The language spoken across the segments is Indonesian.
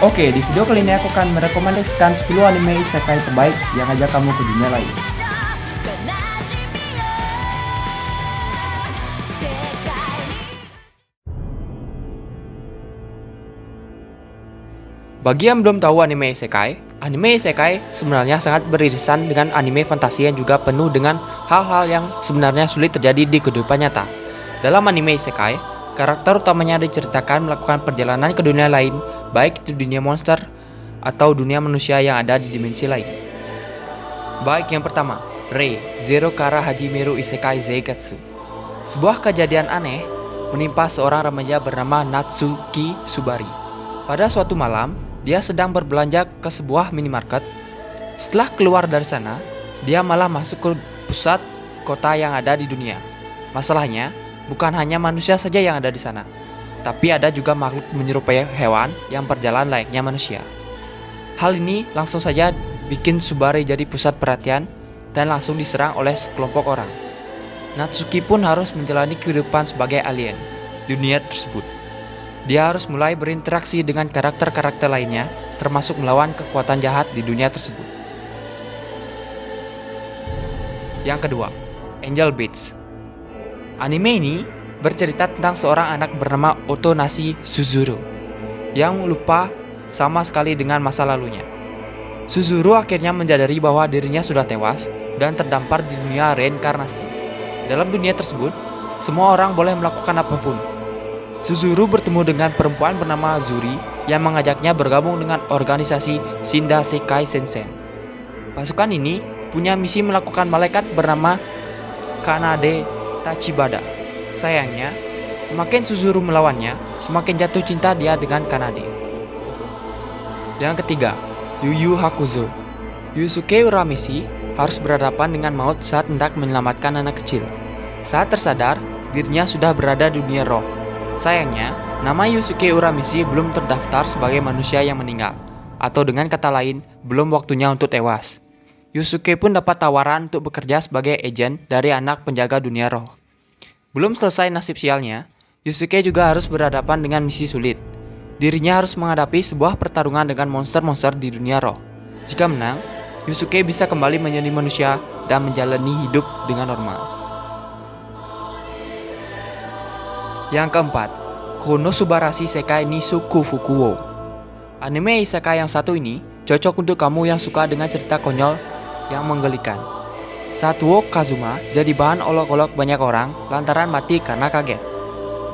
Oke, di video kali ini aku akan merekomendasikan 10 anime isekai terbaik yang ngajak kamu ke dunia lain. Bagi yang belum tahu anime isekai sebenarnya sangat beririsan dengan anime fantasi yang juga penuh dengan hal-hal yang sebenarnya sulit terjadi di kehidupan nyata. Dalam anime isekai, karakter utamanya diceritakan melakukan perjalanan ke dunia lain, baik itu dunia monster atau dunia manusia yang ada di dimensi lain. Baik yang pertama, Rei Zero Kara Hajimeru Isekai Zaigatsu. Sebuah kejadian aneh menimpa seorang remaja bernama Natsuki Subari. Pada suatu malam, dia sedang berbelanja ke sebuah minimarket. Setelah keluar dari sana, dia malah masuk ke pusat kota yang ada di dunia. Masalahnya, bukan hanya manusia saja yang ada di sana, tapi ada juga makhluk menyerupai hewan yang berjalan layaknya manusia. Hal ini langsung saja bikin Subari jadi pusat perhatian dan langsung diserang oleh sekelompok orang. Natsuki pun harus menjalani kehidupan sebagai alien di dunia tersebut. Dia harus mulai berinteraksi dengan karakter-karakter lainnya, termasuk melawan kekuatan jahat di dunia tersebut. Yang kedua, Angel Beats. Anime ini bercerita tentang seorang anak bernama Otonashi Suzuru yang lupa sama sekali dengan masa lalunya. Suzuru akhirnya menyadari bahwa dirinya sudah tewas dan terdampar di dunia reinkarnasi. Dalam dunia tersebut, semua orang boleh melakukan apapun. Suzuru bertemu dengan perempuan bernama Zuri yang mengajaknya bergabung dengan organisasi Shinda Sekai Sensen. Pasukan ini punya misi melakukan malaikat bernama Kanade Tachibada. Sayangnya, semakin Suzuru melawannya, semakin jatuh cinta dia dengan Kanade. Yang ketiga, Yu Yu Hakusho. Yusuke Urameshi harus berhadapan dengan maut saat hendak menyelamatkan anak kecil. Saat tersadar, dirinya sudah berada di dunia roh. Sayangnya, nama Yusuke Urameshi belum terdaftar sebagai manusia yang meninggal, atau dengan kata lain, belum waktunya untuk tewas. Yusuke pun dapat tawaran untuk bekerja sebagai agen dari anak penjaga dunia roh. Belum selesai nasib sialnya, Yusuke juga harus berhadapan dengan misi sulit. Dirinya harus menghadapi sebuah pertarungan dengan monster-monster di dunia roh. Jika menang, Yusuke bisa kembali menjadi manusia dan menjalani hidup dengan normal. Yang keempat, Konosubarashi Sekai Nisuku Fukuwo. Anime isekai yang satu ini cocok untuk kamu yang suka dengan cerita konyol yang menggelikan. Satuo Kazuma jadi bahan olok-olok banyak orang lantaran mati karena kaget.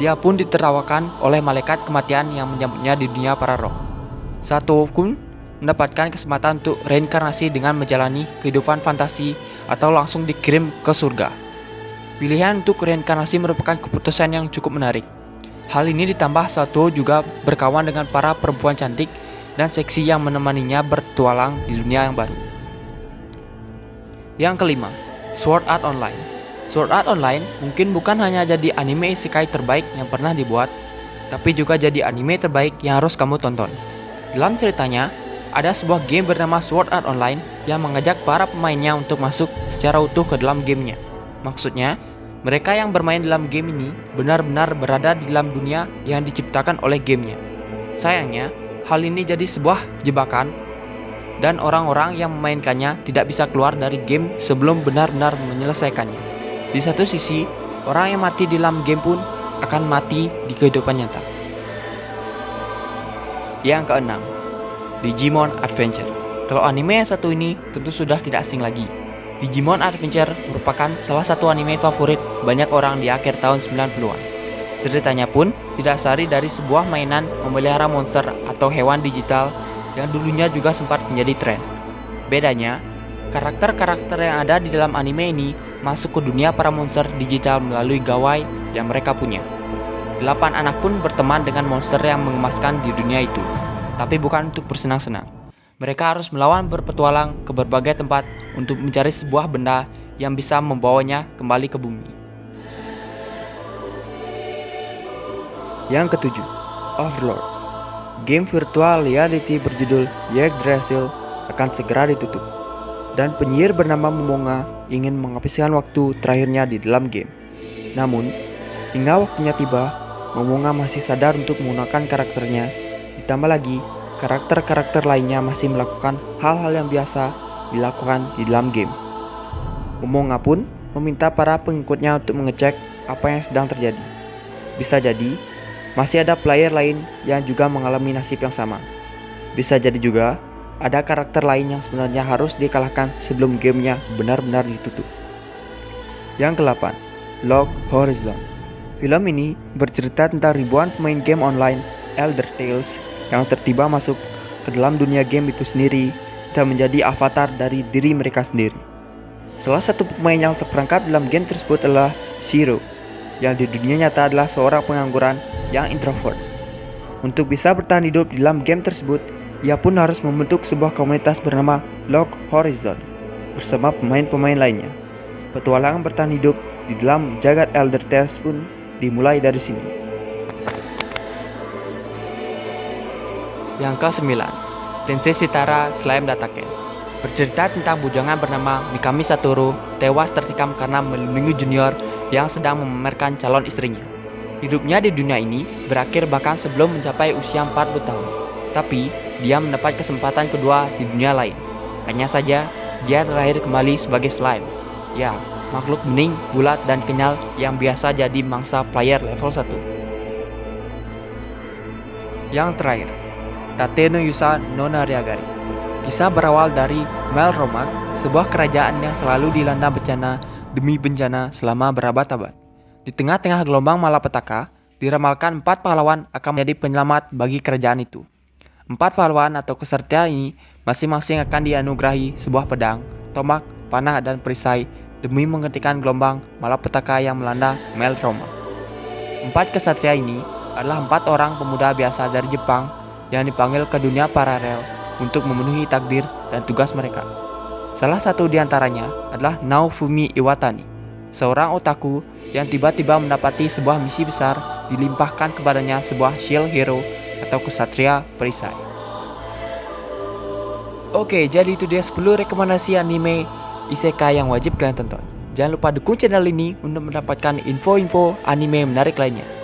Dia pun ditertawakan oleh malaikat kematian yang menyambutnya di dunia para roh. Satuo pun mendapatkan kesempatan untuk reinkarnasi dengan menjalani kehidupan fantasi atau langsung dikirim ke surga. Pilihan untuk reinkarnasi merupakan keputusan yang cukup menarik. Hal ini ditambah Satuo juga berkawan dengan para perempuan cantik dan seksi yang menemaninya bertualang di dunia yang baru. Yang kelima, Sword Art Online. Sword Art Online mungkin bukan hanya jadi anime isekai terbaik yang pernah dibuat, tapi juga jadi anime terbaik yang harus kamu tonton. Dalam ceritanya, ada sebuah game bernama Sword Art Online yang mengajak para pemainnya untuk masuk secara utuh ke dalam gamenya. Maksudnya, mereka yang bermain dalam game ini benar-benar berada di dalam dunia yang diciptakan oleh gamenya. Sayangnya, hal ini jadi sebuah jebakan dan orang-orang yang memainkannya tidak bisa keluar dari game sebelum benar-benar menyelesaikannya. Di satu sisi, orang yang mati di dalam game pun akan mati di kehidupan nyata. Yang keenam, Digimon Adventure. Kalau anime yang satu ini tentu sudah tidak asing lagi. Digimon Adventure merupakan salah satu anime favorit banyak orang di akhir tahun 90-an. Ceritanya pun didasari dari sebuah mainan memelihara monster atau hewan digital yang dulunya juga sempat menjadi tren. Bedanya, karakter-karakter yang ada di dalam anime ini masuk ke dunia para monster digital melalui gawai yang mereka punya. 8 anak pun berteman dengan monster yang mengemaskan di dunia itu, tapi bukan untuk bersenang-senang. Mereka harus melawan berpetualang ke berbagai tempat untuk mencari sebuah benda yang bisa membawanya kembali ke bumi. Yang ketujuh, Overlord. Game virtual reality berjudul Yggdrasil akan segera ditutup, dan penyihir bernama Momonga ingin menghabiskan waktu terakhirnya di dalam game. Namun, Hingga waktunya tiba, Momonga masih sadar untuk menggunakan karakternya. Ditambah lagi, karakter-karakter lainnya masih melakukan hal-hal yang biasa dilakukan di dalam game. Momonga pun meminta para pengikutnya untuk mengecek apa yang sedang terjadi. Bisa jadi, masih ada player lain yang juga mengalami nasib yang sama. Bisa jadi juga, ada karakter lain yang sebenarnya harus dikalahkan sebelum gamenya benar-benar ditutup. Yang ke-8, Log Horizon. Film ini bercerita tentang ribuan pemain game online Elder Tales yang tertiba masuk ke dalam dunia game itu sendiri dan menjadi avatar dari diri mereka sendiri. Salah satu pemain yang terperangkap dalam game tersebut adalah Shiro, yang di dunia nyata adalah seorang pengangguran yang introvert. Untuk bisa bertahan hidup di dalam game tersebut, ia pun harus membentuk sebuah komunitas bernama Log Horizon bersama pemain-pemain lainnya. Petualangan bertahan hidup di dalam jagat Elder Tales pun dimulai dari sini. Yang ke-9, Tensei Shitara Slime Dataken. Bercerita tentang bujangan bernama Mikami Satoru tewas tertikam karena melindungi junior yang sedang memamerkan calon istrinya. Hidupnya di dunia ini berakhir bahkan sebelum mencapai usia 40 tahun. Tapi, dia mendapat kesempatan kedua di dunia lain. Hanya saja, dia terlahir kembali sebagai slime. Ya, makhluk bening, bulat, dan kenyal yang biasa jadi mangsa player level 1. Yang terakhir, Tate no Yusa no Nariagari. Kisah berawal dari Melromak, sebuah kerajaan yang selalu dilanda bencana demi bencana selama berabad-abad. Di tengah-tengah gelombang malapetaka, diramalkan 4 pahlawan akan menjadi penyelamat bagi kerajaan itu. 4 pahlawan atau kesatria ini masing-masing akan dianugerahi sebuah pedang, tombak, panah, dan perisai demi menghentikan gelombang malapetaka yang melanda Melromak. 4 kesatria ini adalah 4 orang pemuda biasa dari Jepang yang dipanggil ke dunia paralel untuk memenuhi takdir dan tugas mereka. Salah satu di antaranya adalah Naofumi Iwatani, seorang otaku yang tiba-tiba mendapati sebuah misi besar dilimpahkan kepadanya sebuah shield hero atau kesatria perisai. Oke, jadi itu dia 10 rekomendasi anime isekai yang wajib kalian tonton. Jangan lupa dukung channel ini untuk mendapatkan info-info anime menarik lainnya.